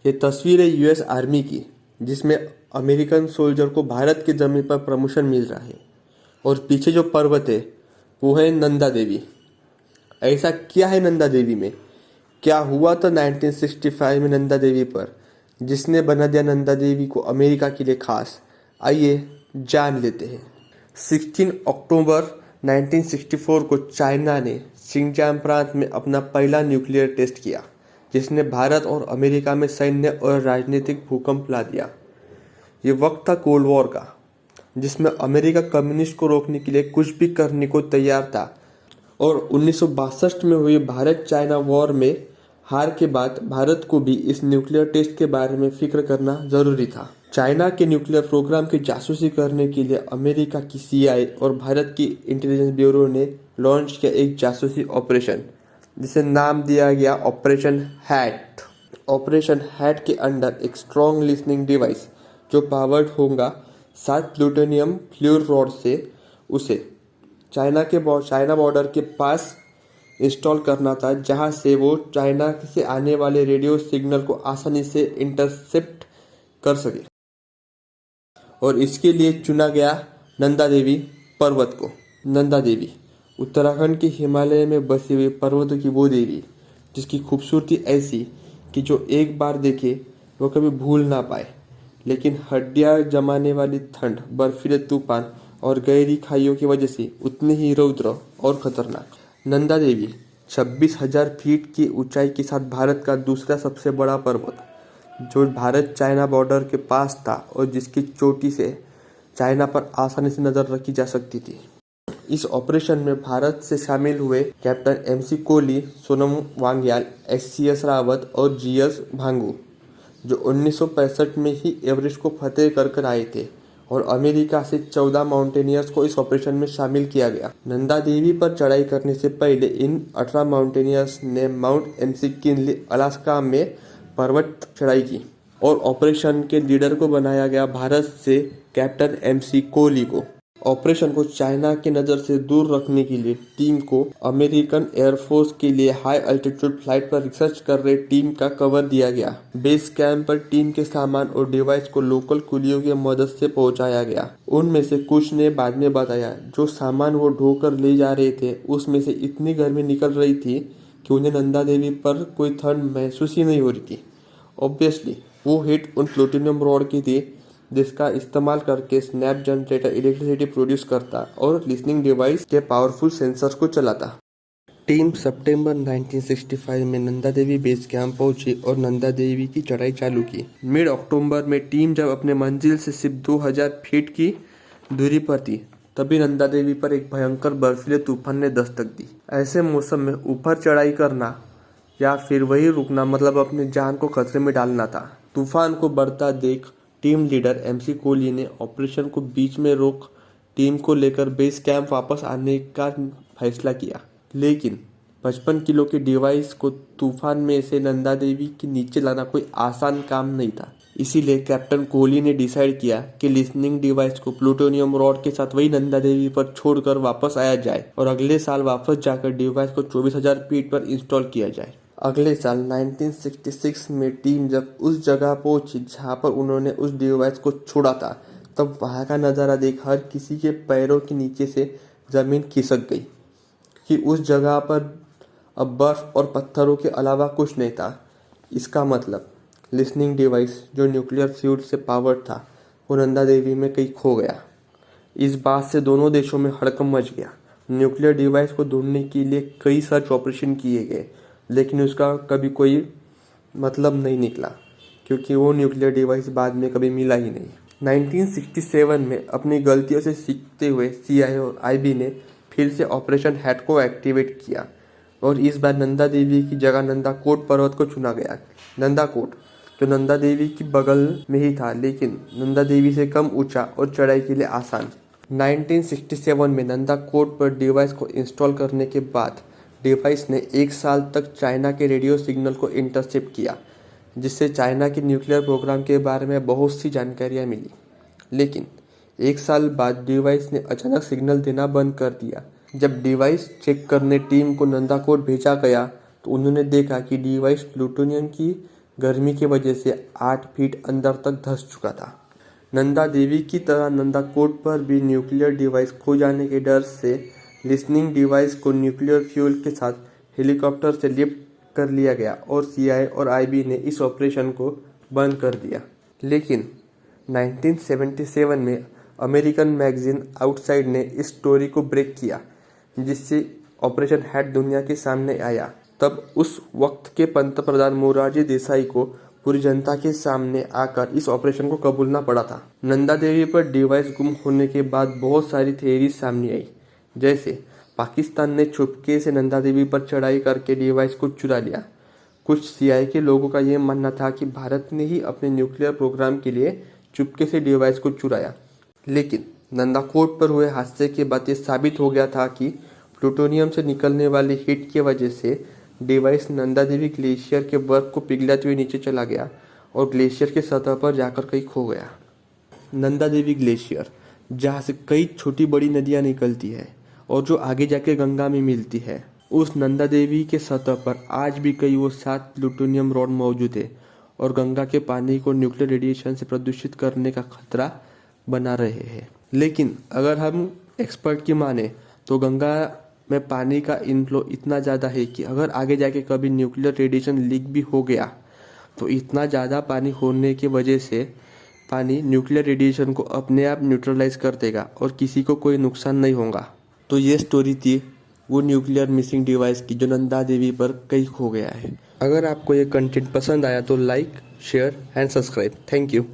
ये तस्वीर है यूएस आर्मी की, जिसमें अमेरिकन सोल्जर को भारत की जमीन पर प्रमोशन मिल रहा है। और पीछे जो पर्वत है वो है नंदा देवी। ऐसा क्या है नंदा देवी में, क्या हुआ था 1965 में नंदा देवी पर, जिसने बना दिया नंदा देवी को अमेरिका के लिए खास? आइए जान लेते हैं। 16 अक्टूबर 1964 को चाइना ने शिनजान प्रांत में अपना पहला न्यूक्लियर टेस्ट किया, जिसने भारत और अमेरिका में सैन्य और राजनीतिक भूकंप ला दिया। ये वक्त था कोल्ड वॉर का, जिसमें अमेरिका कम्युनिस्ट को रोकने के लिए कुछ भी करने को तैयार था। और 1962 में हुई भारत चाइना वॉर में हार के बाद भारत को भी इस न्यूक्लियर टेस्ट के बारे में फिक्र करना जरूरी था। चाइना के न्यूक्लियर प्रोग्राम की जासूसी करने के लिए अमेरिका की सीआईए और भारत की इंटेलिजेंस ब्यूरो ने लॉन्च किया एक जासूसी ऑपरेशन, जिसे नाम दिया गया ऑपरेशन हैट। ऑपरेशन हैट के अंडर एक स्ट्रॉन्ग लिसनिंग डिवाइस जो पावर्ड होगा 7 प्लूटोनियम फ्यूल रॉड से, उसे चाइना बॉर्डर के पास इंस्टॉल करना था, जहां से वो चाइना से आने वाले रेडियो सिग्नल को आसानी से इंटरसेप्ट कर सके। और इसके लिए चुना गया नंदा देवी पर्वत को। नंदा देवी उत्तराखंड के हिमालय में बसी हुई पर्वतों की वो देवी, जिसकी खूबसूरती ऐसी कि जो एक बार देखे वो कभी भूल ना पाए। लेकिन हड्डियां जमाने वाली ठंड, बर्फीले तूफान और गहरी खाइयों की वजह से उतनी ही रौद्र और खतरनाक। नंदा देवी 26,000 फीट की ऊंचाई के साथ भारत का दूसरा सबसे बड़ा पर्वत, जो भारत चाइना बॉर्डर के पास था और जिसकी चोटी से चाइना पर आसानी से नजर रखी जा सकती थी। इस ऑपरेशन में भारत से शामिल हुए captain MC Kohli, Sonam Wangyal, SCS Rawat और जीएस भांगू, जो 1965 में ही एवरेस्ट को फतेह कर आए थे। और अमेरिका से 14 माउंटेनियर्स को इस ऑपरेशन में शामिल किया गया। नंदा देवी पर चढ़ाई करने से पहले इन 18 माउंटेनियर्स ने माउंट एमसी किनली, अलास्का में पर्वत चढ़ाई की। और ऑपरेशन के लीडर को बनाया गया भारत से कैप्टन एमसी कोहली को। ऑपरेशन को चाइना की नज़र से दूर रखने के लिए टीम को अमेरिकन एयरफोर्स के लिए हाई अल्टीट्यूड फ्लाइट पर रिसर्च कर रहे टीम का कवर दिया गया। बेस कैंप पर टीम के सामान और डिवाइस को लोकल कुलियों की मदद से पहुंचाया गया। उनमें से कुछ ने बाद में बताया, जो सामान वो ढोकर ले जा रहे थे उसमें से इतनी गर्मी निकल रही थी कि उन्हें नंदा देवी पर कोई ठंड महसूस ही नहीं हो रही थी। ऑब्वियसली वो हिट उन प्लूटोनियम रॉड की थी जिसका इस्तेमाल करके स्नैप जनरेटर इलेक्ट्रिसिटी प्रोड्यूस करता और लिसनिंग डिवाइस के पावरफुल सेंसर्स को चलाता। टीम सितंबर 1965 में नंदा देवी बेस कैंप पहुंची और नंदा देवी की चढ़ाई चालू की। मिड अक्टूबर में टीम जब अपने मंजिल से सिर्फ 2000 फीट की दूरी पर थी, तभी नंदा देवी पर एक भयंकर बर्फीले तूफान ने दस्तक दी। ऐसे मौसम में ऊपर चढ़ाई करना या फिर वही रुकना मतलब अपनी जान को खतरे में डालना था। तूफान को बढ़ता देख टीम लीडर एमसी कोहली ने ऑपरेशन को बीच में रोक टीम को लेकर बेस कैंप वापस आने का फैसला किया। लेकिन 55 किलो के डिवाइस को तूफान में से नंदा देवी के नीचे लाना कोई आसान काम नहीं था। इसीलिए कैप्टन कोहली ने डिसाइड किया कि लिसनिंग डिवाइस को प्लूटोनियम रॉड के साथ वही नंदा देवी पर छोड़कर वापस आया जाए और अगले साल वापस जाकर डिवाइस को 24,000 फीट पर इंस्टॉल किया जाए। अगले साल 1966 में टीम जब उस जगह पहुंची जहां पर उन्होंने उस डिवाइस को छोड़ा था, तब वहां का नज़ारा देख हर किसी के पैरों के नीचे से ज़मीन खिसक गई कि उस जगह पर अब बर्फ और पत्थरों के अलावा कुछ नहीं था। इसका मतलब लिसनिंग डिवाइस जो न्यूक्लियर फ्यूल से पावर्ड था, वो नंदा देवी में कहीं खो गया। इस बात से दोनों देशों में हड़कंप मच गया। न्यूक्लियर डिवाइस को ढूंढने के लिए कई सर्च ऑपरेशन किए गए, लेकिन उसका कभी कोई मतलब नहीं निकला, क्योंकि वो न्यूक्लियर डिवाइस बाद में कभी मिला ही नहीं। 1967 में अपनी गलतियों से सीखते हुए सीआईए और आईबी ने फिर से ऑपरेशन हैट को एक्टिवेट किया और इस बार नंदा देवी की जगह नंदा कोट पर्वत को चुना गया। नंदा कोट जो नंदा देवी की बगल में ही था, लेकिन नंदा देवी से कम ऊंचा और चढ़ाई के लिए आसान। 1967 में नंदा कोट पर डिवाइस को इंस्टॉल करने के बाद डिवाइस ने 1 साल तक चाइना के रेडियो सिग्नल को इंटरसेप्ट किया, जिससे चाइना के न्यूक्लियर प्रोग्राम के बारे में बहुत सी जानकारियां मिली। लेकिन 1 साल बाद डिवाइस ने अचानक सिग्नल देना बंद कर दिया। जब डिवाइस चेक करने टीम को नंदा कोट भेजा गया तो उन्होंने देखा कि डिवाइस प्लूटोनियम की गर्मी की वजह से 8 फीट अंदर तक धंस चुका था। नंदा देवी की तरह नंदा कोट पर भी न्यूक्लियर डिवाइस खो जाने के डर से लिसनिंग डिवाइस को न्यूक्लियर फ्यूल के साथ हेलीकॉप्टर से लिफ्ट कर लिया गया और सीआईए और आईबी ने इस ऑपरेशन को बंद कर दिया। लेकिन 1977 में अमेरिकन मैगजीन आउटसाइड ने इस स्टोरी को ब्रेक किया, जिससे ऑपरेशन हैट दुनिया के सामने आया। तब उस वक्त के पंतप्रधान मोरारजी देसाई को पूरी जनता के सामने आकर इस ऑपरेशन को कबूलना पड़ा था। नंदा देवी पर डिवाइस गुम होने के बाद बहुत सारी थियरीज सामने आई, जैसे पाकिस्तान ने छुपके से नंदा देवी पर चढ़ाई करके डिवाइस को चुरा लिया। कुछ सीआईए के लोगों का यह मानना था कि भारत ने ही अपने न्यूक्लियर प्रोग्राम के लिए चुपके से डिवाइस को चुराया। लेकिन नंदा कोट पर हुए हादसे के बाद ये साबित हो गया था कि प्लूटोनियम से निकलने वाली हीट की वजह से डिवाइस नंदा देवी ग्लेशियर के बर्फ को पिघलाते हुए नीचे चला गया और ग्लेशियर के सतह पर जाकर कहीं खो गया। नंदा देवी ग्लेशियर, जहाँ से कई छोटी बड़ी नदियाँ निकलती है और जो आगे जाके गंगा में मिलती है, उस नंदा देवी के सतह पर आज भी कई वो 7 प्लूटोनियम रॉड मौजूद है और गंगा के पानी को न्यूक्लियर रेडिएशन से प्रदूषित करने का खतरा बना रहे हैं। लेकिन अगर हम एक्सपर्ट की माने तो गंगा में पानी का इनफ्लो इतना ज़्यादा है कि अगर आगे जाके कभी न्यूक्लियर रेडिएशन लीक भी हो गया तो इतना ज़्यादा पानी होने की वजह से पानी न्यूक्लियर रेडिएशन को अपने आप न्यूट्रलाइज कर देगा और किसी को कोई नुकसान नहीं होगा। तो ये स्टोरी थी वो न्यूक्लियर मिसिंग डिवाइस की जो नंदा देवी पर कहीं खो गया है। अगर आपको ये कंटेंट पसंद आया तो like, share and subscribe. Thank you.